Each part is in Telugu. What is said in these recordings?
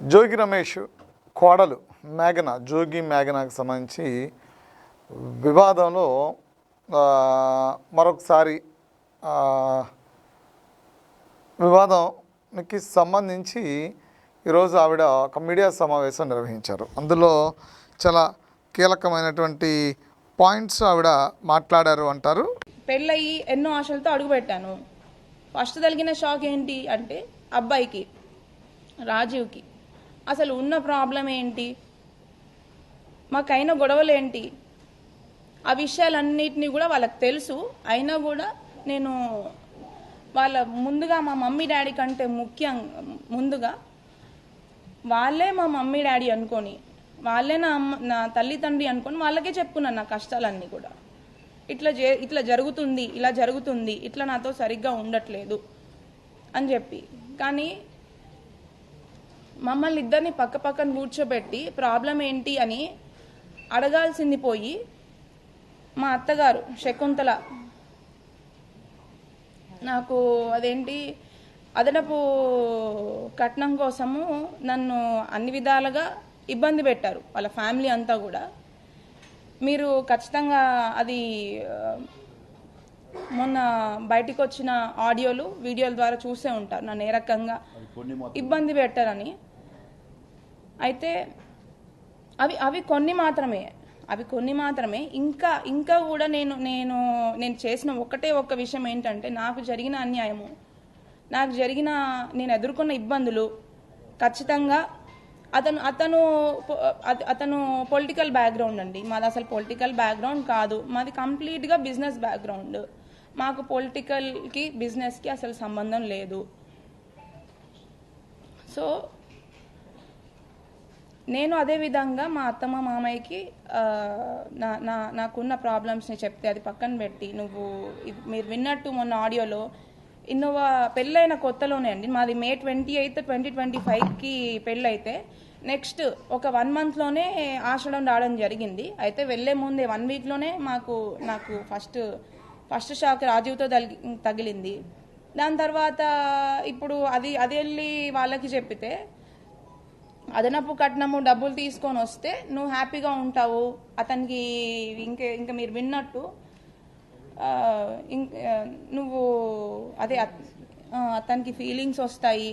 జోగి రమేష్ కోడలు మేఘన, జోగి మేఘనకు సంబంధించి వివాదంలో మరొకసారి వివాదానికి సంబంధించి ఈరోజు ఆవిడ ఒక మీడియా సమావేశం నిర్వహించారు. అందులో చాలా కీలకమైనటువంటి పాయింట్స్ ఆవిడ మాట్లాడారు అంటారు. పెళ్ళయి ఎన్నో ఆశలతో అడుగుపెట్టాను. ఫస్ట్ తగిలిన షాక్ ఏంటి అంటే అబ్బాయికి, రాజీవ్కి అసలు ఉన్న ప్రాబ్లం ఏంటి, మాకైన గొడవలు ఏంటి, ఆ విషయాలన్నిటినీ కూడా వాళ్ళకి తెలుసు. అయినా కూడా నేను వాళ్ళ ముందుగా మా మమ్మీ డాడీ కంటే ముందుగా వాళ్ళే మా మమ్మీ డాడీ అనుకొని, వాళ్ళే నా తల్లి తండ్రి అనుకొని వాళ్ళకే చెప్పుకున్నాను నా కష్టాలన్నీ కూడా. ఇట్లా జరుగుతుంది, ఇలా జరుగుతుంది, ఇట్లా నాతో సరిగ్గా ఉండట్లేదు అని చెప్పి. కానీ మమ్మల్ని ఇద్దరిని పక్క పక్కన కూర్చోబెట్టి ప్రాబ్లం ఏంటి అని అడగాల్సింది పోయి మా అత్తగారు శకుంతల నాకు అదేంటి అదనపు కట్నం కోసము నన్ను అన్ని విధాలుగా ఇబ్బంది పెట్టారు. వాళ్ళ ఫ్యామిలీ అంతా కూడా. మీరు ఖచ్చితంగా అది మొన్న బయటికి వచ్చిన ఆడియోలు వీడియోల ద్వారా చూసే ఉంటారు నన్ను ఏ రకంగా ఇబ్బంది పెట్టారని. అయితే అవి కొన్ని మాత్రమే. ఇంకా కూడా నేను చేసిన ఒక్క విషయం ఏంటంటే, నాకు జరిగిన అన్యాయము, నేను ఎదుర్కొన్న ఇబ్బందులు ఖచ్చితంగా అతను పొలిటికల్ బ్యాక్గ్రౌండ్ అండి. మాది అసలు పొలిటికల్ బ్యాక్గ్రౌండ్ కాదు, మాది కంప్లీట్గా బిజినెస్ బ్యాక్గ్రౌండ్. మాకు పొలిటికల్కి బిజినెస్కి అసలు సంబంధం లేదు. సో నేను అదేవిధంగా మా అత్తమ్మ మామయ్యకి నాకున్న ప్రాబ్లమ్స్ని చెప్తే అది పక్కన పెట్టి, మీరు విన్నట్టు మొన్న ఆడియోలో ఇన్నోవా పెళ్ళైన కొత్తలోనే అండి, మాది May 28, 2025కి పెళ్ళైతే నెక్స్ట్ ఒక 1 monthలోనే ఆషాఢం రావడం జరిగింది. అయితే వెళ్లే ముందే 1 weekలోనే నాకు ఫస్ట్ షాక్ రాజీవ్తో తగిలింది. దాని తర్వాత ఇప్పుడు అది వెళ్ళి వాళ్ళకి చెప్పితే అదనపు కట్నము డబ్బులు తీసుకొని వస్తే నువ్వు హ్యాపీగా ఉంటావు, అతనికి ఇంకా మీరు విన్నట్టు నువ్వు అదే అతనికి ఫీలింగ్స్ వస్తాయి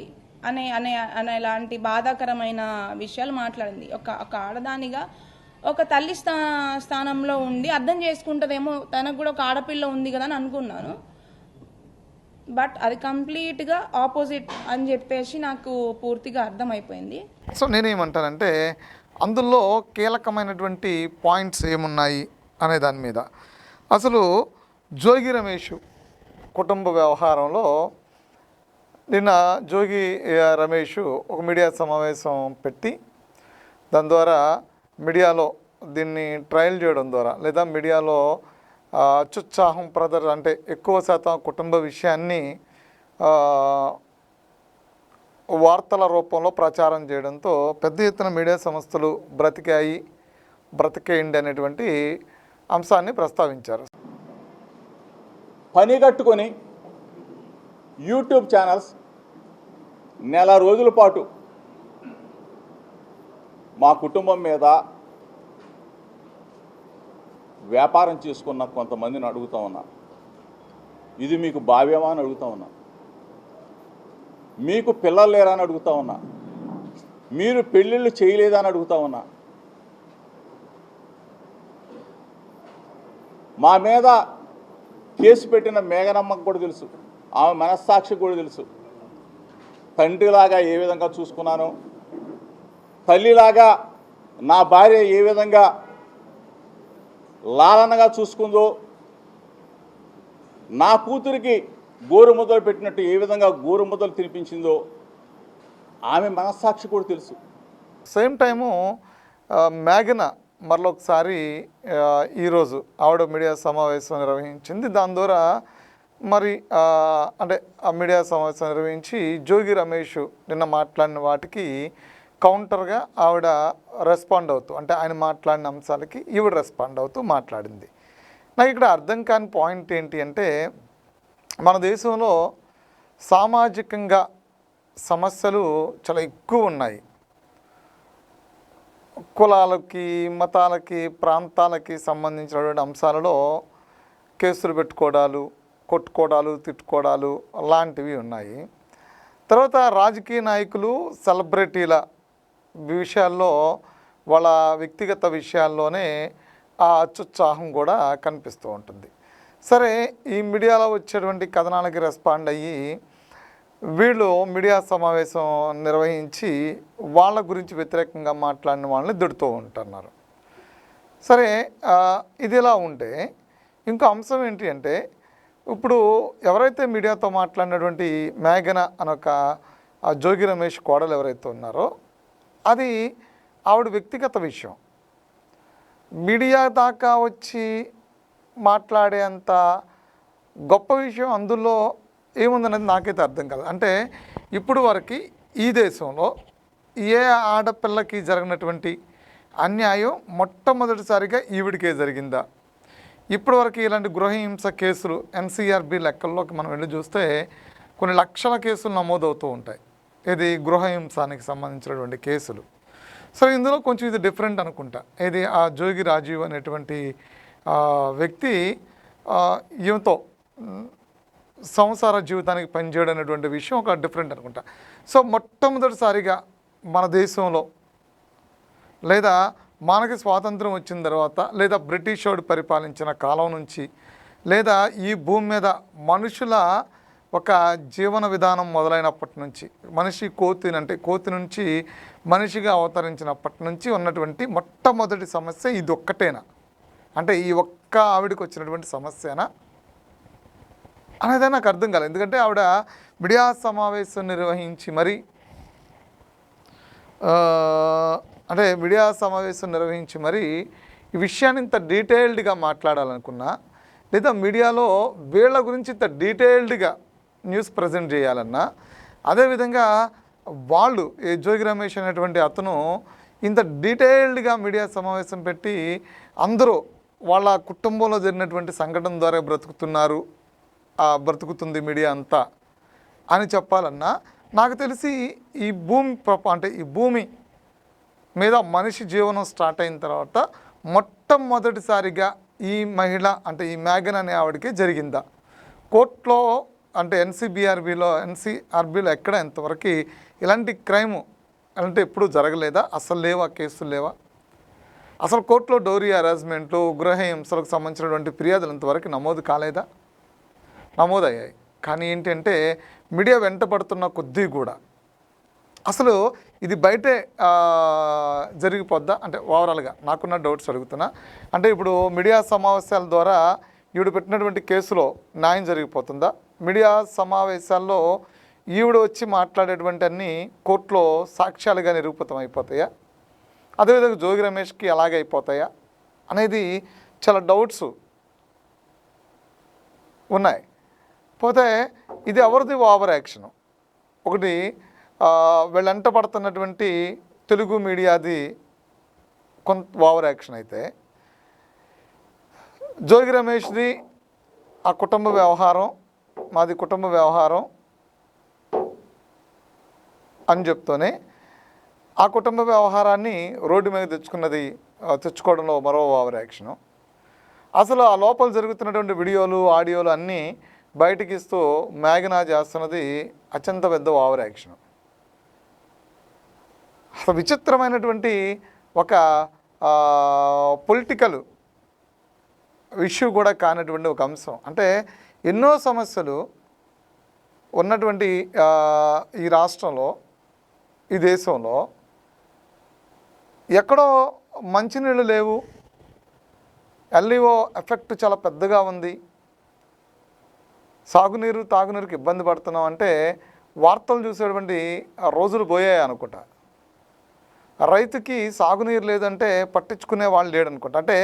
అనేలాంటి బాధాకరమైన విషయాలు మాట్లాడింది. ఒక ఆడదానిగా ఒక తల్లి స్థానంలో ఉండి అర్థం చేసుకుంటుందేమో, తనకు కూడా ఒక ఆడపిల్ల ఉంది కదా అని అనుకున్నాను. బట్ అది కంప్లీట్గా ఆపోజిట్ అని చెప్పేసి నాకు పూర్తిగా అర్థమైపోయింది. సో నేనేమంటానంటే, అందులో కీలకమైనటువంటి పాయింట్స్ ఏమున్నాయి అనే దాని మీద అసలు జోగి రమేష్ కుటుంబ వ్యవహారంలో నిన్న జోగి రమేష్ ఒక మీడియా సమావేశం పెట్టి దాని ద్వారా మీడియాలో దీన్ని ట్రయల్ చేయడం ద్వారా, లేదా మీడియాలో అత్యుత్సాహం అంటే ఎక్కువ శాతం కుటుంబ విషయాన్ని వార్తల రూపంలో ప్రచారం చేయడంతో పెద్ద ఎత్తున మీడియా సంస్థలు బ్రతికేయండి అనేటువంటి అంశాన్ని ప్రస్తావించారు. పని కట్టుకొని యూట్యూబ్ ఛానల్స్ నెల రోజుల పాటు మా కుటుంబం మీద వ్యాపారం చేసుకున్న కొంతమందిని అడుగుతా ఉన్నా, ఇది మీకు భావ్యమా అని అడుగుతా ఉన్నా, మీకు పిల్లలు లేరా అని అడుగుతా ఉన్నా, మీరు పెళ్ళిళ్ళు చేయలేదా అని అడుగుతా ఉన్నా. మా మీద కేసు పెట్టిన మేఘనమ్మకు కూడా తెలుసు, ఆమె మనస్సాక్షికి కూడా తెలుసు. తండ్రిలాగా ఏ విధంగా చూసుకున్నానో, తల్లిలాగా నా భార్య ఏ విధంగా లాలనగా చూసుకుందో, నా కూతురికి గోరుముద్దలు పెట్టినట్టు ఏ విధంగా గోరుముద్దలు తినిపించిందో ఆమె మనస్సాక్షి కూడా తెలుసు. సేమ్ టైము మేఘన మరొకసారి ఈరోజు ఆవిడ మీడియా సమావేశం నిర్వహించింది. దాని ద్వారా మరి అంటే ఆ మీడియా సమావేశం నిర్వహించి జోగి రమేష్ నిన్న మాట్లాడిన వాటికి కౌంటర్గా ఆవిడ రెస్పాండ్ అవుతూ, అంటే ఆయన మాట్లాడిన అంశాలకి ఈవిడ రెస్పాండ్ అవుతూ మాట్లాడింది. నాకు ఇక్కడ అర్థం కాని పాయింట్ ఏంటి అంటే, మన దేశంలో సామాజికంగా సమస్యలు చాలా ఎక్కువ ఉన్నాయి. కులాలకి, మతాలకి, ప్రాంతాలకి సంబంధించినటువంటి అంశాలలో కేసులు పెట్టుకోవడాలు, కొట్టుకోవడాలు, తిట్టుకోవడాలు లాంటివి ఉన్నాయి. తర్వాత రాజకీయ నాయకులు, సెలబ్రిటీల విషయాల్లో, వాళ్ళ వ్యక్తిగత విషయాల్లోనే ఆ అత్యుత్సాహం కూడా కనిపిస్తూ ఉంటుంది. సరే, ఈ మీడియాలో వచ్చేటువంటి కథనాలకి రెస్పాండ్ అయ్యి వీళ్ళు మీడియా సమావేశం నిర్వహించి వాళ్ళ గురించి వ్యతిరేకంగా మాట్లాడిన వాళ్ళని తిడుతూ ఉంటున్నారు. సరే, ఇది ఇలా ఉంటే ఇంకో అంశం ఏంటి అంటే, ఇప్పుడు ఎవరైతే మీడియాతో మాట్లాడినటువంటి మేఘన అనొక జోగి రమేష్ కోడలు ఎవరైతే ఉన్నారో అది ఆవిడ వ్యక్తిగత విషయం. మీడియా దాకా వచ్చి మాట్లాడేంత గొప్ప విషయం అందులో ఏముందనేది నాకైతే అర్థం కాదు. అంటే ఇప్పుడు వరకు ఈ దేశంలో ఏ ఆడపిల్లకి జరిగినటువంటి అన్యాయం మొట్టమొదటిసారిగా ఈవిడికే జరిగిందా? ఇప్పటి వరకు ఇలాంటి గృహహింస కేసులు ఎన్సీఆర్బీ లెక్కల్లోకి మనం వెళ్ళి చూస్తే కొన్ని లక్షల కేసులు నమోదవుతూ ఉంటాయి. ఇది గృహహింసానికి సంబంధించినటువంటి కేసులు. సో ఇందులో కొంచెం ఇది డిఫరెంట్ అనుకుంటా. ఇది ఆ జోగి రాజీవ్ అనేటువంటి వ్యక్తి ఈమెతో సంసార జీవితానికి పనిచేయడం అనేటువంటి విషయం ఒక డిఫరెంట్ అనుకుంటా. సో మొట్టమొదటిసారిగా మన దేశంలో లేదా మనకి స్వాతంత్రం వచ్చిన తర్వాత లేదా బ్రిటిష్ వాడు పరిపాలించిన కాలం నుంచి లేదా ఈ భూమి మీద మనుషుల ఒక జీవన విధానం మొదలైనప్పటి నుంచి మనిషి కోతి నుంచి మనిషిగా అవతరించినప్పటి నుంచి ఉన్నటువంటి మొట్టమొదటి సమస్య ఇది ఒక్కటేనా? అంటే ఈ ఒక్క ఆవిడకి వచ్చినటువంటి సమస్యనా అనేది నాకు అర్థం కాలేదు. ఎందుకంటే ఆవిడ మీడియా సమావేశం నిర్వహించి మరి ఈ విషయాన్ని ఇంత డీటెయిల్డ్గా మాట్లాడాలనుకున్నా లేదా మీడియాలో వీళ్ళ గురించి ఇంత డీటెయిల్డ్గా న్యూస్ ప్రజెంట్ చేయాలన్నా, అదేవిధంగా వాళ్ళు ఈ జోగి రమేష్ అనేటువంటి అతను ఇంత డీటెయిల్డ్గా మీడియా సమావేశం పెట్టి అందరూ వాళ్ళ కుటుంబంలో జరిగినటువంటి సంఘటన ద్వారా బ్రతుకుతుంది మీడియా అంతా అని చెప్పాలన్నా, నాకు తెలిసి ఈ భూమి మీద మనిషి జీవనం స్టార్ట్ అయిన తర్వాత మొట్టమొదటిసారిగా ఈ మహిళ అంటే ఈ మేఘన్ అనే ఆవిడకి జరిగిందా? కోర్టులో అంటే ఎన్సీఆర్బీలో ఎక్కడ ఎంతవరకు ఇలాంటి క్రైము అంటే ఎప్పుడూ జరగలేదా? అసలు లేవా? కేసులు లేవా? అసలు కోర్టులో డోరీ హరాస్మెంట్లు, గృహహింసలకు సంబంధించినటువంటి ఫిర్యాదులు ఇంతవరకు నమోదు కాలేదా? నమోదయ్యాయి. కానీ ఏంటంటే మీడియా వెంటబడుతున్న కొద్దీ కూడా అసలు ఇది బయటే జరిగిపోద్దా? అంటే ఓవరాల్గా నాకున్న డౌట్స్ అడుగుతున్నా. అంటే ఇప్పుడు మీడియా సమావేశాల ద్వారా ఈవిడ పెట్టినటువంటి కేసులో న్యాయం జరిగిపోతుందా? మీడియా సమావేశాల్లో ఈవిడ వచ్చి మాట్లాడేటువంటి అన్నీ కోర్టులో సాక్ష్యాలుగా నిరూపితం అయిపోతాయా? అదేవిధంగా జోగి రమేష్కి అలాగే అయిపోతాయా అనేది చాలా డౌట్స్ ఉన్నాయి. పోతే ఇది ఎవరిది ఓవర్ యాక్షన్? ఒకటి వీళ్ళంట పడుతున్నటువంటి తెలుగు మీడియాది కొంత ఓవర్ యాక్షన్ అయితే, జోగి రమేష్ది ఆ కుటుంబ వ్యవహారం, మాది కుటుంబ వ్యవహారం అని చెప్తూనే ఆ కుటుంబ వ్యవహారాన్ని రోడ్డు మీద తెచ్చుకోవడంలో మరో ఓవర్ యాక్షను. అసలు ఆ లోపల జరుగుతున్నటువంటి వీడియోలు, ఆడియోలు అన్నీ బయటికి ఇస్తూ మేఘనా చేస్తున్నది అత్యంత పెద్ద ఓవర్ యాక్షన్. అసలు విచిత్రమైనటువంటి ఒక పొలిటికల్ ఇష్యూ కూడా కానటువంటి ఒక అంశం. అంటే ఎన్నో సమస్యలు ఉన్నటువంటి ఈ రాష్ట్రంలో, ఈ దేశంలో ఎక్కడో మంచినీళ్ళు లేవు, ఎల్ఈఓ ఎఫెక్ట్ చాలా పెద్దగా ఉంది, తాగునీరుకి ఇబ్బంది పడుతున్నాం అంటే వార్తలు చూసేటువంటి రోజులు పోయాయి అనుకుంటా. రైతుకి సాగునీరు లేదంటే పట్టించుకునే వాళ్ళు లేడనుకుంటా. అంటే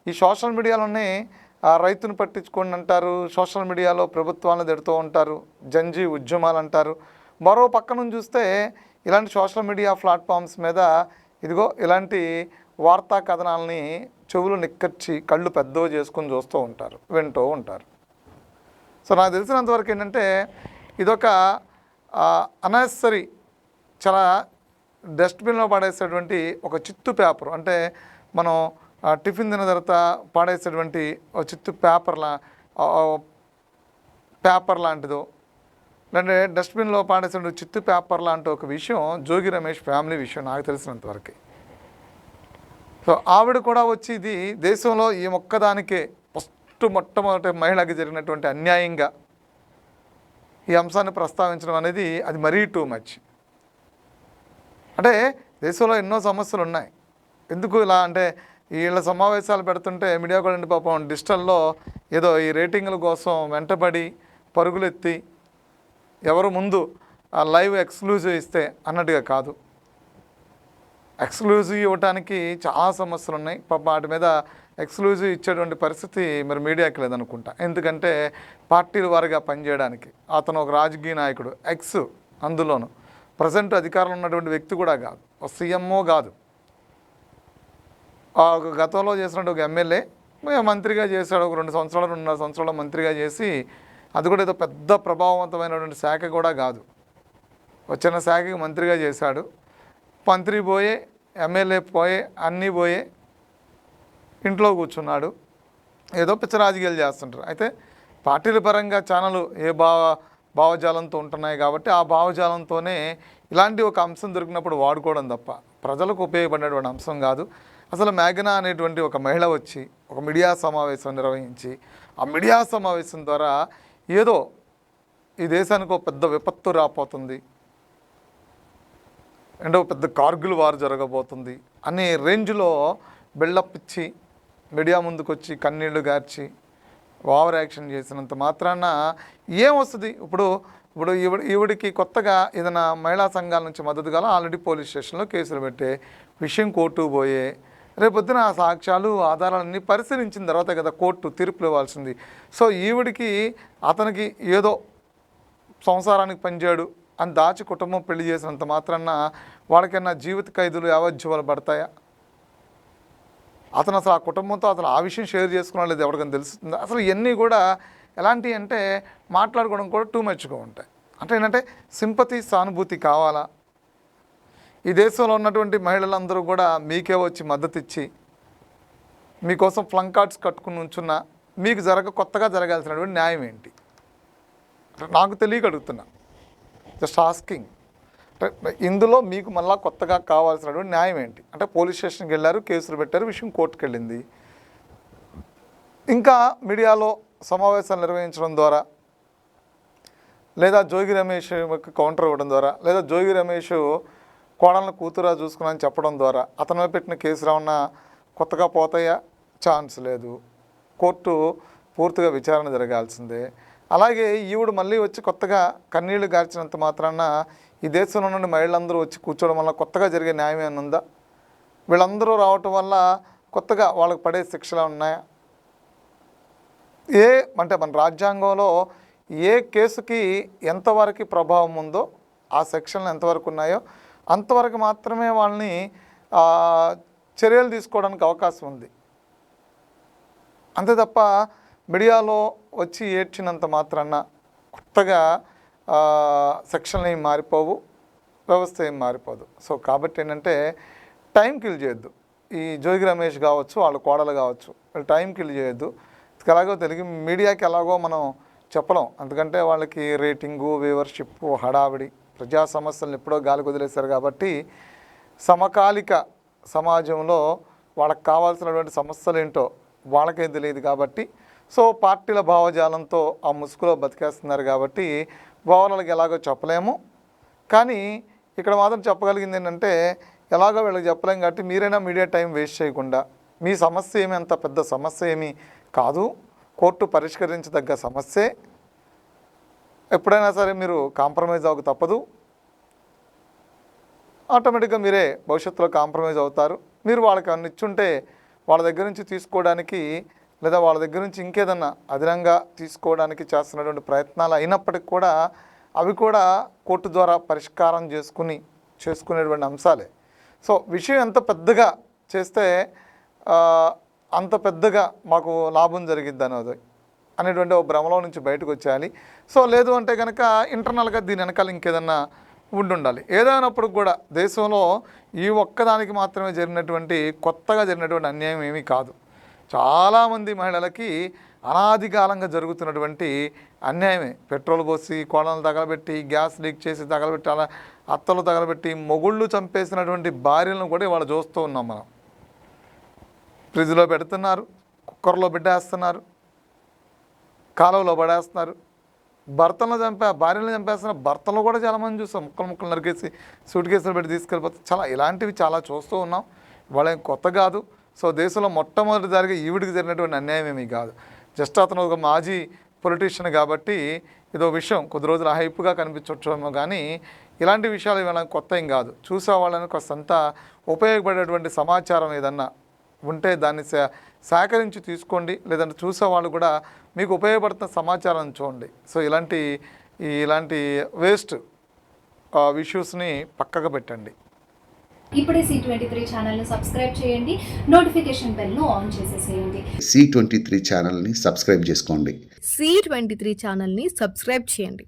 ఈ సోషల్ మీడియాలోనే రైతును పట్టించుకోండి అంటారు, సోషల్ మీడియాలో ప్రభుత్వాలను తిడుతూ ఉంటారు, జంజీ ఉద్యమాలు అంటారు. మరో పక్క నుంచి చూస్తే ఇలాంటి సోషల్ మీడియా ప్లాట్ఫామ్స్ మీద ఇదిగో ఇలాంటి వార్తా కథనాలని చెవులు నిక్కర్చి కళ్ళు పెద్దవి చేసుకొని చూస్తూ ఉంటారు, వింటూ ఉంటారు. సో నాకు తెలిసినంతవరకు ఏంటంటే ఇదొక అనెసరీ, చాలా డస్ట్బిన్లో పడేసేటువంటి ఒక చిత్తు పేపర్, అంటే మనం టిఫిన్ తిన్న తర్వాత పడేసేటువంటి ఒక చిత్తు పేపర్ లాంటిదో, లేదంటే డస్ట్బిన్లో పాడేసే చిత్తు పేపర్ లాంటి ఒక విషయం జోగి రమేష్ ఫ్యామిలీ విషయం నాకు తెలిసినంతవరకు. సో ఆవిడ కూడా వచ్చి ఇది దేశంలో ఈ ఒక్కదానికే మొట్టమొదటి మహిళకి జరిగినటువంటి అన్యాయంగా ఈ అంశాన్ని ప్రస్తావించడం అనేది అది మరీ టూ మచ్. అంటే దేశంలో ఎన్నో సమస్యలు ఉన్నాయి, ఎందుకు ఇలా అంటే వీళ్ళ సమావేశాలు పెడుతుంటే మీడియా కూడా పాపం డిజిటల్లో ఏదో ఈ రేటింగ్ల కోసం వెంటబడి పరుగులెత్తి ఎవరు ముందు ఆ లైవ్ ఎక్స్క్లూజివ్ ఇస్తే అన్నట్టుగా కాదు. ఎక్స్క్లూజివ్ ఇవ్వడానికి చాలా సమస్యలు ఉన్నాయి. పాప వాటి మీద ఎక్స్క్లూజివ్ ఇచ్చేటువంటి పరిస్థితి మరి మీడియాకి లేదనుకుంటా. ఎందుకంటే పార్టీల వారిగా పనిచేయడానికి అతను ఒక రాజకీయ నాయకుడు, అందులోను ప్రజెంట్ అధికారంలో ఉన్నటువంటి వ్యక్తి కూడా కాదు, ఒక సీఎంఓ కాదు, గతంలో చేసినట్టు ఒక ఎమ్మెల్యే మంత్రిగా చేశాడు, ఒక 2 సంవత్సరాలు 2.5 సంవత్సరాలు మంత్రిగా చేసి, అది కూడా ఏదో పెద్ద ప్రభావవంతమైనటువంటి శాఖ కూడా కాదు, వచ్చిన శాఖకి మంత్రిగా చేశాడు. మంత్రి పోయే, ఎమ్మెల్యే పోయే, అన్నీ పోయే ఇంట్లో కూర్చున్నాడు, ఏదో పిచ్చ రాజకీయాలు చేస్తుంటారు. అయితే పార్టీల పరంగా ఛానల్ ఏ భావజాలంతో ఉంటున్నాయి కాబట్టి ఆ భావజాలంతోనే ఇలాంటి ఒక అంశం దొరికినప్పుడు వాడుకోవడం తప్ప ప్రజలకు ఉపయోగపడినటువంటి అంశం కాదు. అసలు మేఘనా అనేటువంటి ఒక మహిళ వచ్చి ఒక మీడియా సమావేశం నిర్వహించి ఆ మీడియా సమావేశం ద్వారా ఏదో ఈ దేశానికి ఒక పెద్ద విపత్తు రాపోతుంది, అంటే ఒక పెద్ద కార్గిల్ వార్ జరగబోతుంది అనే రేంజ్లో బిల్డప్ ఇచ్చి మీడియా ముందుకు వచ్చి కన్నీళ్లు గార్చి ఓవర్ యాక్షన్ చేసినంత మాత్రాన ఏమొస్తుంది? ఇప్పుడు ఈవిడికి కొత్తగా ఏదైనా మహిళా సంఘాల నుంచి మద్దతు గల ఆల్రెడీ పోలీస్ స్టేషన్లో కేసులు పెట్టే విషయం కోర్టు పోయే, రేపొద్దున ఆ సాక్ష్యాలు ఆధారాలన్నీ పరిశీలించిన తర్వాత కదా కోర్టు తీర్పులు ఇవ్వాల్సింది. సో ఈవిడికి అతనికి ఏదో సంసారానికి పనిచేయడు అని దాచి కుటుంబం పెళ్లి చేసినంత మాత్రాన వాళ్ళకైనా జీవిత ఖైదులు యావజ్జీవాలు పడతాయా? అతను అసలు ఆ కుటుంబంతో అసలు ఆ విషయం షేర్ చేసుకున్నా లేదు ఎవరికైనా తెలుస్తుంది? అసలు ఇవన్నీ కూడా ఎలాంటివి అంటే మాట్లాడుకోవడం కూడా టూ మచ్గా ఉంటాయి. అంటే ఏంటంటే సింపతి సానుభూతి కావాలా? ఈ దేశంలో ఉన్నటువంటి మహిళలందరూ కూడా మీకే వచ్చి మద్దతు ఇచ్చి మీకోసం ఫ్లంక్ కార్డ్స్ కట్టుకుని ఉంచున్నా మీకు కొత్తగా జరగాల్సినటువంటి న్యాయం ఏంటి? నాకు తెలియక అడుగుతున్నా, జస్ట్ ఆస్కింగ్. ఇందులో మీకు మళ్ళీ కొత్తగా కావాల్సినటువంటి న్యాయం ఏంటి? అంటే పోలీస్ స్టేషన్కి వెళ్ళారు, కేసులు పెట్టారు, విషయం కోర్టుకు వెళ్ళింది. ఇంకా మీడియాలో సమావేశాలు నిర్వహించడం ద్వారా, లేదా జోగి రమేష్ కౌంటర్ ఇవ్వడం ద్వారా, లేదా జోగి రమేష్ కోడలను కూతురా చూసుకున్నాను చెప్పడం ద్వారా అతను పెట్టిన కేసులు ఏమన్నా కొత్తగా పోతాయా? ఛాన్స్ లేదు. కోర్టు పూర్తిగా విచారణ జరగాల్సిందే. అలాగే ఈవిడ మళ్ళీ వచ్చి కొత్తగా కన్నీళ్లు గార్చినంత మాత్రాన ఈ దేశంలో నుండి మహిళలందరూ వచ్చి కూర్చోవడం వల్ల కొత్తగా జరిగే న్యాయం ఏమైనా ఉందా? వీళ్ళందరూ రావటం వల్ల కొత్తగా వాళ్ళకి పడే శిక్షలు ఉన్నాయా? అంటే మన రాజ్యాంగంలో ఏ కేసుకి ఎంతవరకు ప్రభావం ఉందో ఆ సెక్షన్లు ఎంతవరకు ఉన్నాయో అంతవరకు మాత్రమే వాళ్ళని చర్యలు తీసుకోవడానికి అవకాశం ఉంది. అంతే తప్ప మీడియాలో వచ్చి ఏడ్చినంత మాత్రాన కొత్తగా సెక్షన్లు ఏం మారిపోవు, వ్యవస్థ ఏం మారిపోదు. సో కాబట్టి ఏంటంటే టైం కిల్ చేయొద్దు. ఈ జోగి రమేష్ కావచ్చు, వాళ్ళ కోడలు కావచ్చు, వాళ్ళు టైం కిల్ చేయొద్దు. ఎలాగో తెలుగు మీడియాకి ఎలాగో మనం చెప్పలేం, ఎందుకంటే వాళ్ళకి రేటింగు, వ్యూవర్షిప్, హడావిడి, ప్రజా సమస్యలను ఎప్పుడో గాలి వదిలేశారు. కాబట్టి సమకాలిక సమాజంలో వాళ్ళకి కావాల్సినటువంటి సమస్యలు ఏంటో వాళ్ళకేం తెలియదు. కాబట్టి సో పార్టీల భావజాలంతో ఆ ముసుగులో బతికేస్తున్నారు. కాబట్టి వాళ్ళకి ఎలాగో చెప్పలేము. కానీ ఇక్కడ మాత్రం చెప్పగలిగింది ఏంటంటే ఎలాగో వీళ్ళకి చెప్పలేము. కాబట్టి మీరైనా మీడియా టైం వేస్ట్ చేయకుండా, మీ సమస్య ఏమి అంత పెద్ద సమస్య ఏమీ కాదు, కోర్టు పరిష్కరించదగ్గ సమస్యే, ఎప్పుడైనా సరే మీరు కాంప్రమైజ్ అవ్వక తప్పదు. ఆటోమేటిక్గా మీరే భవిష్యత్తులో కాంప్రమైజ్ అవుతారు. మీరు వాళ్ళకి అన్ని ఇచ్చుంటే వాళ్ళ దగ్గర నుంచి తీసుకోవడానికి, లేదా వాళ్ళ దగ్గర నుంచి ఇంకేదన్నా అదనంగా తీసుకోవడానికి చేస్తున్నటువంటి ప్రయత్నాలు అయినప్పటికీ కూడా అవి కూడా కోర్టు ద్వారా పరిష్కారం చేసుకునేటువంటి అంశాలే. సో విషయం ఎంత పెద్దగా చేస్తే అంత పెద్దగా మాకు లాభం జరిగిద్ది అనేటువంటి ఒక భ్రమలో నుంచి బయటకు వచ్చేయాలి. సో లేదు అంటే కనుక ఇంటర్నల్గా దీని వెనకాల ఇంకేదన్నా ఉండాలి. ఏదైనప్పుడు కూడా దేశంలో ఈ ఒక్కదానికి మాత్రమే కొత్తగా జరిగినటువంటి అన్యాయం ఏమీ కాదు. చాలామంది మహిళలకి అనాది కాలంగా జరుగుతున్నటువంటి అన్యాయమే. పెట్రోల్ పోసి కోడలను తగలబెట్టి, గ్యాస్ లీక్ చేసి తగలబెట్టి, అలా అత్తలు తగలబెట్టి, మొగుళ్ళు చంపేసినటువంటి భార్యలను కూడా ఇవాళ చూస్తూ ఉన్నాం మనం. ఫ్రిడ్జ్లో పెడుతున్నారు, కుక్కర్లో బిడ్డేస్తున్నారు, కాలువలో పడేస్తున్నారు. భార్యలను చంపేస్తున్న భర్తలు కూడా చాలామంది చూస్తాం. ముక్కలు నరికేసి సూట్ కేసులు పెట్టి తీసుకెళ్ళిపోతాం. ఇలాంటివి చాలా చూస్తూ ఉన్నాం. వాళ్ళ కొత్త కాదు. సో దేశంలో మొట్టమొదటిసారిగా ఈవిడికి జరిగినటువంటి అన్యాయం ఏమీ కాదు. జస్ట్ అతను ఒక మాజీ పొలిటీషియన్ కాబట్టి ఇదో విషయం కొద్ది రోజులు హైప్గా కనిపించవచ్చేమో, కానీ ఇలాంటి విషయాలు ఇవాళ కొత్త ఏం కాదు. చూసే వాళ్ళని కొంత ఉపయోగపడేటువంటి సమాచారం ఏదన్నా ఉంటే దాన్ని సేకరించి తీసుకోండి. లేదంటే చూసేవాళ్ళు కూడా మీకు ఉపయోగపడుతున్న సమాచారం చూడండి. సో ఇలాంటి వేస్ట్ ఇష్యూస్ని పక్కకు పెట్టండి. ఇప్పుడే C23 ఛానల్ను సబ్స్క్రైబ్ చేయండి, నోటిఫికేషన్ బెల్ను ఆన్ చేసేసేయండి. C23 ఛానల్ని సబ్స్క్రైబ్ చేసుకోండి. C23 ఛానల్ని సబ్స్క్రైబ్ చేయండి.